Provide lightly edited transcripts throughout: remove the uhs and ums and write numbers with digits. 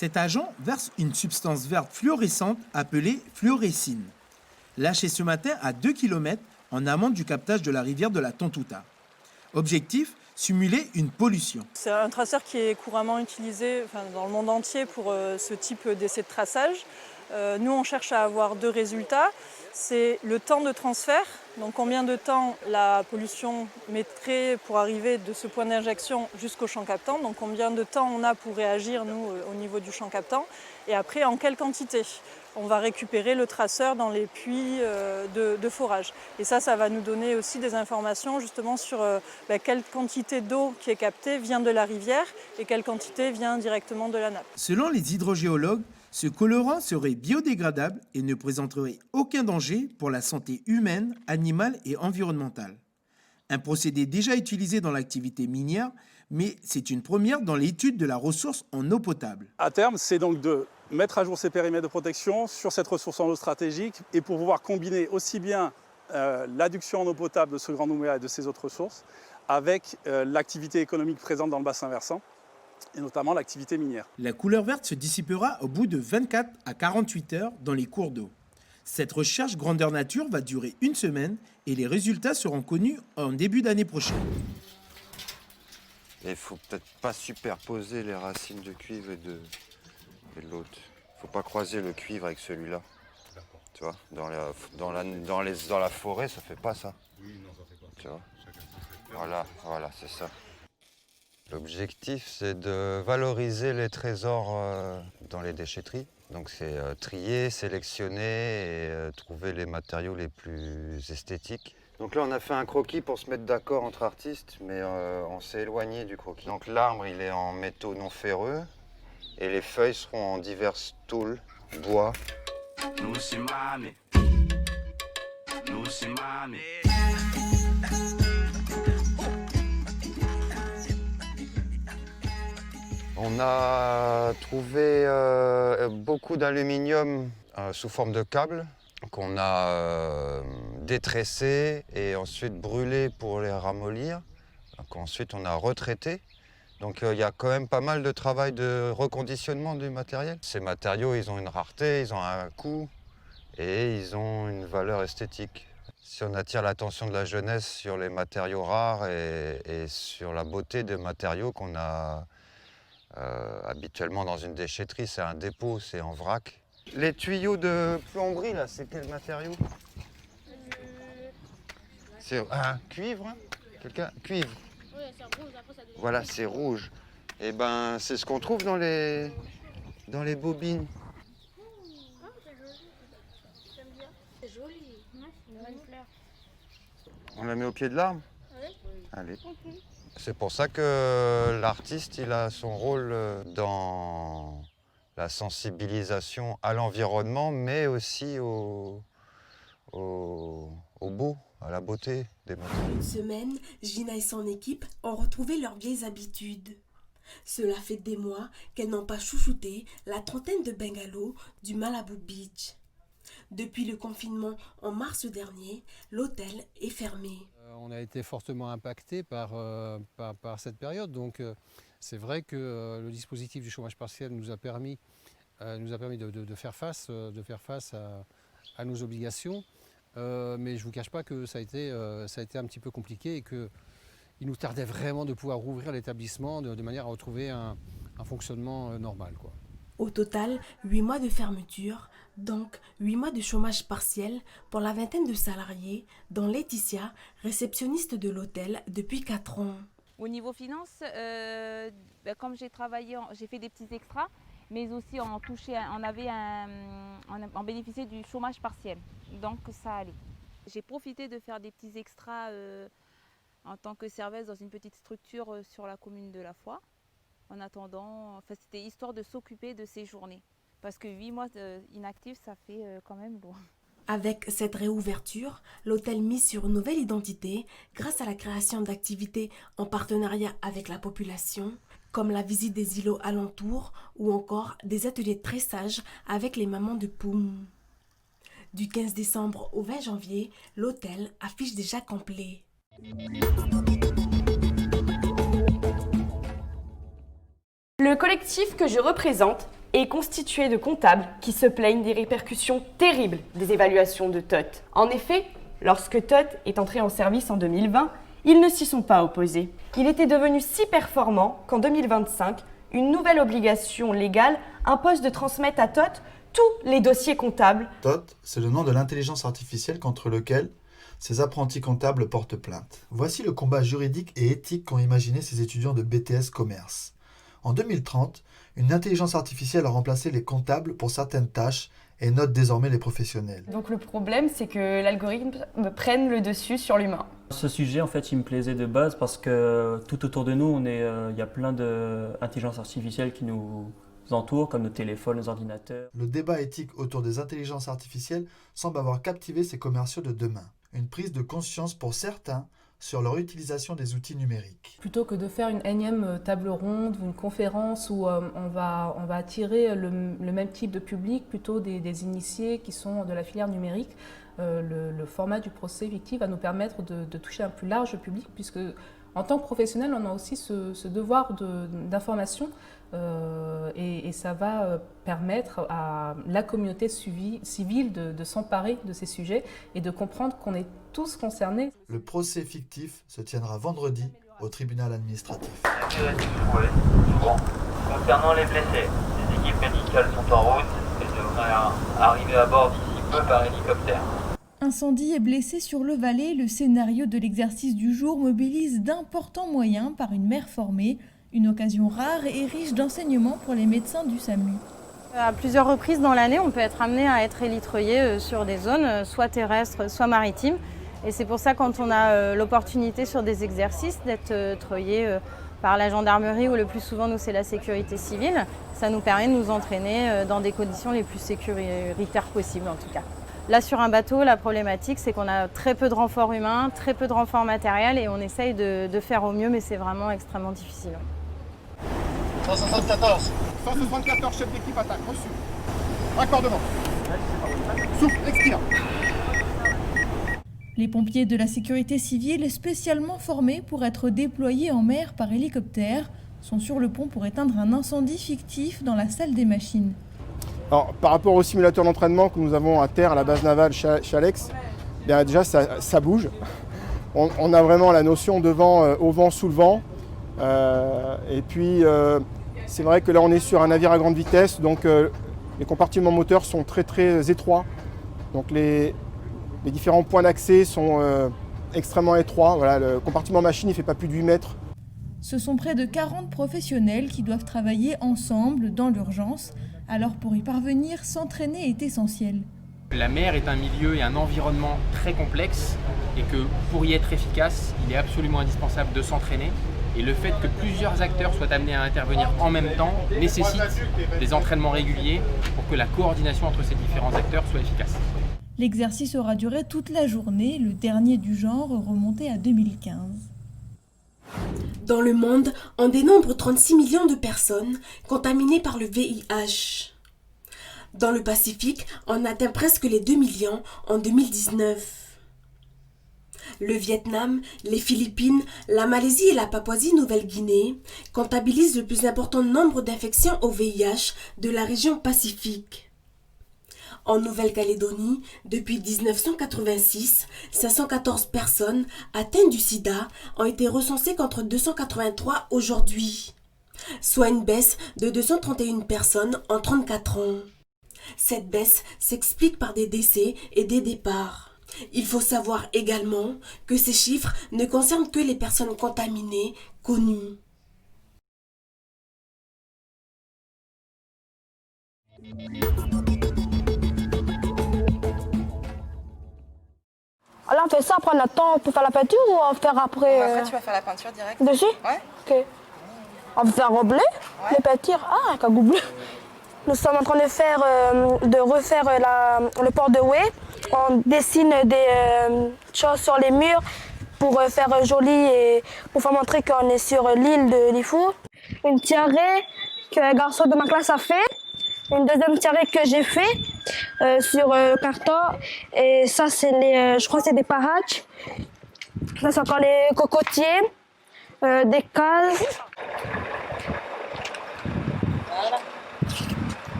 Cet agent verse une substance verte fluorescente appelée fluorescine, lâchée ce matin à 2 km en amont du captage de la rivière de la Tontouta. Objectif, simuler une pollution. C'est un traceur qui est couramment utilisé dans le monde entier pour ce type d'essai de traçage. Nous, on cherche à avoir deux résultats. C'est le temps de transfert, donc combien de temps la pollution mettrait pour arriver de ce point d'injection jusqu'au champ captant, donc combien de temps on a pour réagir, nous, au niveau du champ captant, et après, en quelle quantité on va récupérer le traceur dans les puits de forage. Et ça va nous donner aussi des informations justement sur quelle quantité d'eau qui est captée vient de la rivière et quelle quantité vient directement de la nappe. Selon les hydrogéologues, ce colorant serait biodégradable et ne présenterait aucun danger pour la santé humaine, animale et environnementale. Un procédé déjà utilisé dans l'activité minière, mais c'est une première dans l'étude de la ressource en eau potable. À terme, c'est donc de mettre à jour ces périmètres de protection sur cette ressource en eau stratégique et pour pouvoir combiner aussi bien l'adduction en eau potable de ce Grand Nouméa et de ces autres ressources avec l'activité économique présente dans le bassin versant, et notamment l'activité minière. La couleur verte se dissipera au bout de 24 à 48 heures dans les cours d'eau. Cette recherche grandeur nature va durer une semaine et les résultats seront connus en début d'année prochaine. Il ne faut peut-être pas superposer les racines de cuivre et de l'autre. Il ne faut pas croiser le cuivre avec celui-là. Tu vois, dans la forêt, ça ne fait pas ça. Oui, non, ça fait pas ça. Tu vois. Chacun ses expériences. Voilà, c'est ça. L'objectif, c'est de valoriser les trésors dans les déchetteries. Donc c'est trier, sélectionner et trouver les matériaux les plus esthétiques. Donc là, on a fait un croquis pour se mettre d'accord entre artistes, mais on s'est éloigné du croquis. Donc l'arbre, il est en métaux non ferreux et les feuilles seront en divers tôles, bois. Nous c'est mamie. Nous c'est mamie. On a trouvé beaucoup d'aluminium sous forme de câbles qu'on a détressé et ensuite brûlé pour les ramollir. Donc, ensuite, on a retraité. Donc il y a quand même pas mal de travail de reconditionnement du matériel. Ces matériaux, ils ont une rareté, ils ont un coût et ils ont une valeur esthétique. Si on attire l'attention de la jeunesse sur les matériaux rares et sur la beauté des matériaux qu'on a habituellement dans une déchetterie, c'est un dépôt, c'est en vrac. Les tuyaux de plomberie, là, c'est quel matériau? C'est un cuivre, hein? Quelqu'un? Cuivre. Oui, c'est rouge, après ça devient... Voilà, c'est rouge. Et ben, c'est ce qu'on trouve dans les bobines. Ah, c'est joli. J'aime bien. C'est joli. Ouais, c'est une bonne fleur. On la met au pied de l'arbre? Oui. Allez. C'est pour ça que l'artiste, il a son rôle dans la sensibilisation à l'environnement, mais aussi au beau, à la beauté des matériaux. Une semaine, Gina et son équipe ont retrouvé leurs vieilles habitudes. Cela fait des mois qu'elles n'ont pas chouchouté la trentaine de bungalows du Malibu Beach. Depuis le confinement en mars dernier, l'hôtel est fermé. On a été fortement impacté par cette période, donc c'est vrai que le dispositif du chômage partiel nous a permis de faire face à nos obligations, mais je ne vous cache pas que ça a été un petit peu compliqué et qu'il nous tardait vraiment de pouvoir rouvrir l'établissement de manière à retrouver un fonctionnement normal, quoi. Au total, 8 mois de fermeture, donc 8 mois de chômage partiel pour la vingtaine de salariés, dont Laetitia, réceptionniste de l'hôtel depuis 4 ans. Au niveau finance, comme j'ai travaillé, j'ai fait des petits extras, mais aussi on bénéficiait du chômage partiel, donc ça allait. J'ai profité de faire des petits extras en tant que serveuse dans une petite structure sur la commune de La Foix. En attendant, c'était histoire de s'occuper de ces journées. Parce que 8 mois inactifs, ça fait quand même loin. Avec cette réouverture, l'hôtel mise sur une nouvelle identité grâce à la création d'activités en partenariat avec la population, comme la visite des îlots alentours ou encore des ateliers de tressage avec les mamans de Poum. Du 15 décembre au 20 janvier, l'hôtel affiche déjà complet. Le collectif que je représente est constitué de comptables qui se plaignent des répercussions terribles des évaluations de TOT. En effet, lorsque TOT est entré en service en 2020, ils ne s'y sont pas opposés. Il était devenu si performant qu'en 2025, une nouvelle obligation légale impose de transmettre à TOT tous les dossiers comptables. TOT, c'est le nom de l'intelligence artificielle contre lequel ces apprentis comptables portent plainte. Voici le combat juridique et éthique qu'ont imaginé ces étudiants de BTS Commerce. En 2030, une intelligence artificielle a remplacé les comptables pour certaines tâches et note désormais les professionnels. Donc le problème, c'est que l'algorithme prenne le dessus sur l'humain. Ce sujet, en fait, il me plaisait de base parce que tout autour de nous, il y a plein d'intelligences artificielles qui nous entourent, comme nos téléphones, nos ordinateurs. Le débat éthique autour des intelligences artificielles semble avoir captivé ces commerciaux de demain. Une prise de conscience pour certains sur leur utilisation des outils numériques. Plutôt que de faire une énième table ronde ou une conférence où on va attirer le même type de public, plutôt des initiés qui sont de la filière numérique, le format du procès fictif va nous permettre de toucher un plus large public, puisque en tant que professionnel, on a aussi ce devoir d'information et ça va permettre à la communauté civile de s'emparer de ces sujets et de comprendre qu'on est tous concernés. Le procès fictif se tiendra vendredi au tribunal administratif. Concernant les blessés, les équipes médicales sont en route et devraient arriver à bord d'ici peu par hélicoptère. Incendie et blessés sur le Valais, le scénario de l'exercice du jour mobilise d'importants moyens par une mère formée, une occasion rare et riche d'enseignements pour les médecins du SAMU. À plusieurs reprises dans l'année, on peut être amené à être élitreillé sur des zones, soit terrestres, soit maritimes. Et c'est pour ça, quand on a l'opportunité sur des exercices d'être treuillé par la gendarmerie, ou le plus souvent, nous, c'est la sécurité civile, ça nous permet de nous entraîner dans des conditions les plus sécuritaires possibles, en tout cas. Là, sur un bateau, la problématique, c'est qu'on a très peu de renforts humains, très peu de renforts matériels et on essaye de faire au mieux, mais c'est vraiment extrêmement difficile. 174. 174, chef d'équipe attaque, reçu. Raccordement. Souffle, expire. Les pompiers de la sécurité civile, spécialement formés pour être déployés en mer par hélicoptère, sont sur le pont pour éteindre un incendie fictif dans la salle des machines. Alors, par rapport au simulateur d'entraînement que nous avons à terre à la base navale Chalex, bien déjà ça bouge. On a vraiment la notion de vent au vent, sous le vent. Et puis c'est vrai que là on est sur un navire à grande vitesse, donc les compartiments moteurs sont très très étroits. Donc les différents points d'accès sont extrêmement étroits. Voilà, le compartiment machine ne fait pas plus de 8 mètres. Ce sont près de 40 professionnels qui doivent travailler ensemble dans l'urgence. Alors pour y parvenir, s'entraîner est essentiel. La mer est un milieu et un environnement très complexe et que pour y être efficace, il est absolument indispensable de s'entraîner. Et le fait que plusieurs acteurs soient amenés à intervenir en même temps nécessite des entraînements réguliers pour que la coordination entre ces différents acteurs soit efficace. L'exercice aura duré toute la journée, le dernier du genre remonté à 2015. Dans le monde, on dénombre 36 millions de personnes contaminées par le VIH. Dans le Pacifique, on atteint presque les 2 millions en 2019. Le Vietnam, les Philippines, la Malaisie et la Papouasie-Nouvelle-Guinée comptabilisent le plus important nombre d'infections au VIH de la région Pacifique. En Nouvelle-Calédonie, depuis 1986, 514 personnes atteintes du sida ont été recensées contre 283 aujourd'hui, soit une baisse de 231 personnes en 34 ans. Cette baisse s'explique par des décès et des départs. Il faut savoir également que ces chiffres ne concernent que les personnes contaminées connues. Là, on fait ça, après on attend pour faire la peinture ou on va faire après Après, tu vas faire la peinture direct. Dessus? Ouais. Ok. On va faire un bleu, les peintures. Ah, un cagoule bleu. Nous sommes en train de refaire le port de Houé. On dessine des choses sur les murs pour faire joli et pour faire montrer qu'on est sur l'île de Lifou. Une tiarée qu'un garçon de ma classe a fait. Une deuxième tiarée que j'ai fait sur carton. Et ça, c'est je crois que c'est des paraches. Là, c'est encore les cocotiers, des cases.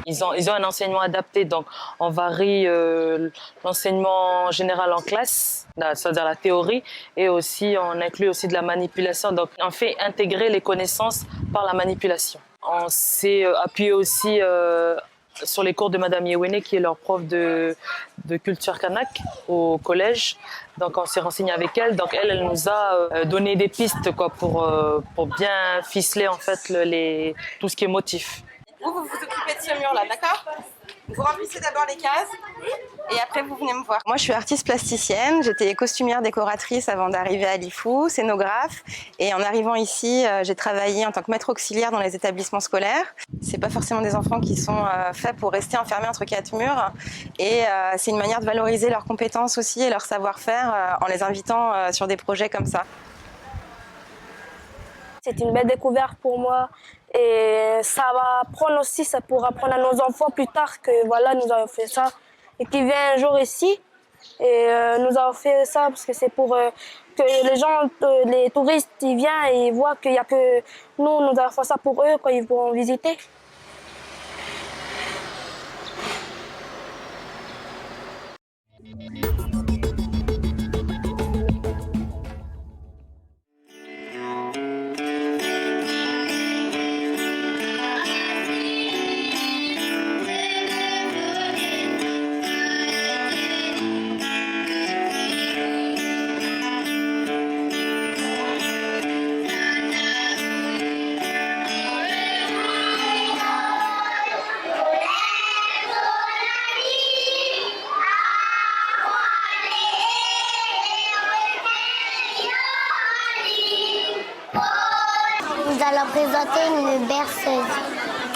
Ils ont un enseignement adapté, donc on varie l'enseignement général en classe, c'est-à-dire la théorie, et aussi on inclut aussi de la manipulation. Donc on fait intégrer les connaissances par la manipulation. On s'est appuyé aussi sur les cours de Madame Yewene, qui est leur prof de culture kanak au collège. Donc on s'est renseigné avec elle. Donc elle nous a donné des pistes quoi, pour bien ficeler en fait tout ce qui est motif. Vous vous occupez de ce mur-là, d'accord? Vous remplissez d'abord les cases et après vous venez me voir. Moi je suis artiste plasticienne, j'étais costumière décoratrice avant d'arriver à l'IFU, scénographe, et en arrivant ici j'ai travaillé en tant que maître auxiliaire dans les établissements scolaires. C'est pas forcément des enfants qui sont faits pour rester enfermés entre quatre murs, et c'est une manière de valoriser leurs compétences aussi et leur savoir-faire en les invitant sur des projets comme ça. C'est une belle découverte pour moi et ça va apprendre aussi, ça pourra apprendre à nos enfants plus tard que voilà, nous avons fait ça et qu'ils viennent un jour ici et nous avons fait ça parce que c'est pour que les gens, les touristes, ils viennent et ils voient qu'il n'y a que nous avons fait ça pour eux quand ils vont visiter. Nous allons présenter une berceuse.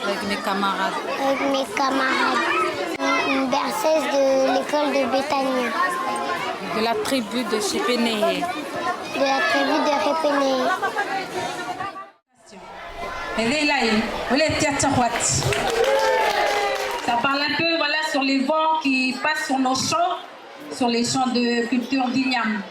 Avec mes camarades. Avec mes camarades. Une berceuse de l'école de Béthania. De la tribu de Chépéné. De la tribu de Répéné. Ça parle un peu voilà, sur les vents qui passent sur nos champs, sur les champs de culture d'Ignam.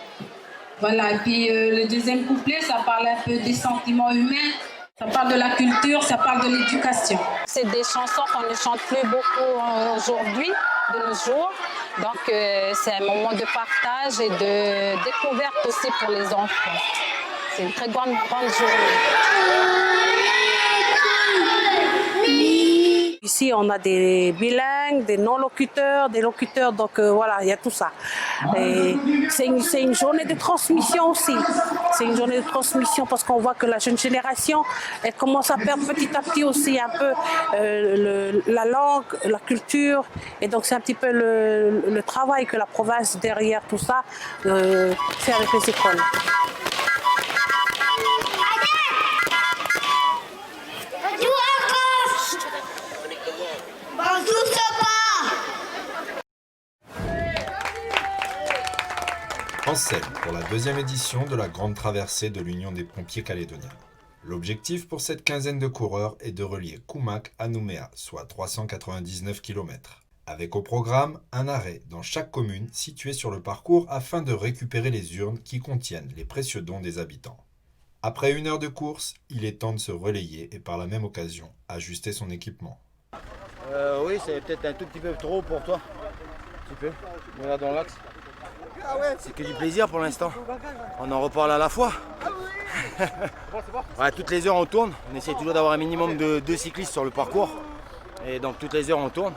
Voilà, et puis le deuxième couplet, ça parle un peu des sentiments humains, ça parle de la culture, ça parle de l'éducation. C'est des chansons qu'on ne chante plus beaucoup aujourd'hui, de nos jours. Donc c'est un moment de partage et de découverte aussi pour les enfants. C'est une très grande journée. Ici, on a des bilingues, des non-locuteurs, des locuteurs, donc voilà, il y a tout ça. C'est une journée de transmission aussi. C'est une journée de transmission parce qu'on voit que la jeune génération, elle commence à perdre petit à petit aussi un peu la langue, la culture. Et donc c'est un petit peu le travail que la province derrière tout ça fait avec les écoles. En scène pour la deuxième édition de la grande traversée de l'Union des pompiers calédoniens. L'objectif pour cette quinzaine de coureurs est de relier Koumak à Nouméa, soit 399 km. Avec au programme un arrêt dans chaque commune située sur le parcours afin de récupérer les urnes qui contiennent les précieux dons des habitants. Après 1 heure de course, il est temps de se relayer et par la même occasion ajuster son équipement. Oui, c'est peut-être un tout petit peu trop pour toi. Un petit peu. Regarde dans l'axe. C'est que du plaisir pour l'instant. On en reparle à la fois. Ouais, toutes les heures on tourne. On essaie toujours d'avoir un minimum de 2 cyclistes sur le parcours. Et donc toutes les heures on tourne.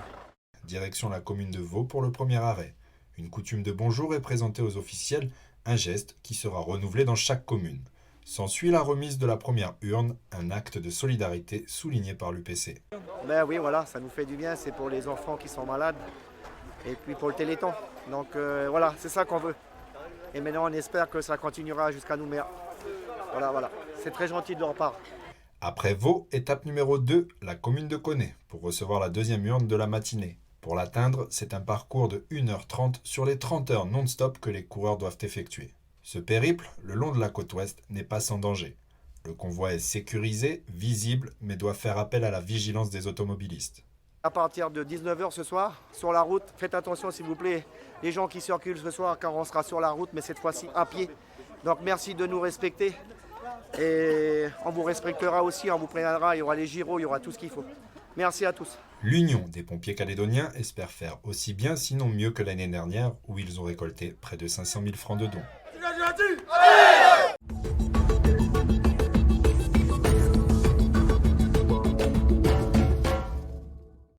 Direction la commune de Vaud pour le premier arrêt. Une coutume de bonjour est présentée aux officiels, un geste qui sera renouvelé dans chaque commune. S'ensuit la remise de la première urne, un acte de solidarité souligné par l'UPC. Ben oui, voilà, ça nous fait du bien, c'est pour les enfants qui sont malades et puis pour le Téléthon. Donc voilà, c'est ça qu'on veut. Et maintenant on espère que ça continuera jusqu'à Nouméa. Voilà, c'est très gentil de leur part. Après Vaud, étape numéro 2, la commune de Koné, pour recevoir la deuxième urne de la matinée. Pour l'atteindre, c'est un parcours de 1h30 sur les 30 heures non-stop que les coureurs doivent effectuer. Ce périple, le long de la côte ouest, n'est pas sans danger. Le convoi est sécurisé, visible, mais doit faire appel à la vigilance des automobilistes. À partir de 19h ce soir, sur la route, faites attention s'il vous plaît, les gens qui circulent ce soir, car on sera sur la route, mais cette fois-ci à pied. Donc merci de nous respecter et on vous respectera aussi, on vous préviendra, il y aura les gyros, il y aura tout ce qu'il faut. Merci à tous. L'Union des pompiers calédoniens espère faire aussi bien, sinon mieux que l'année dernière, où ils ont récolté près de 500 000 francs de dons. Allez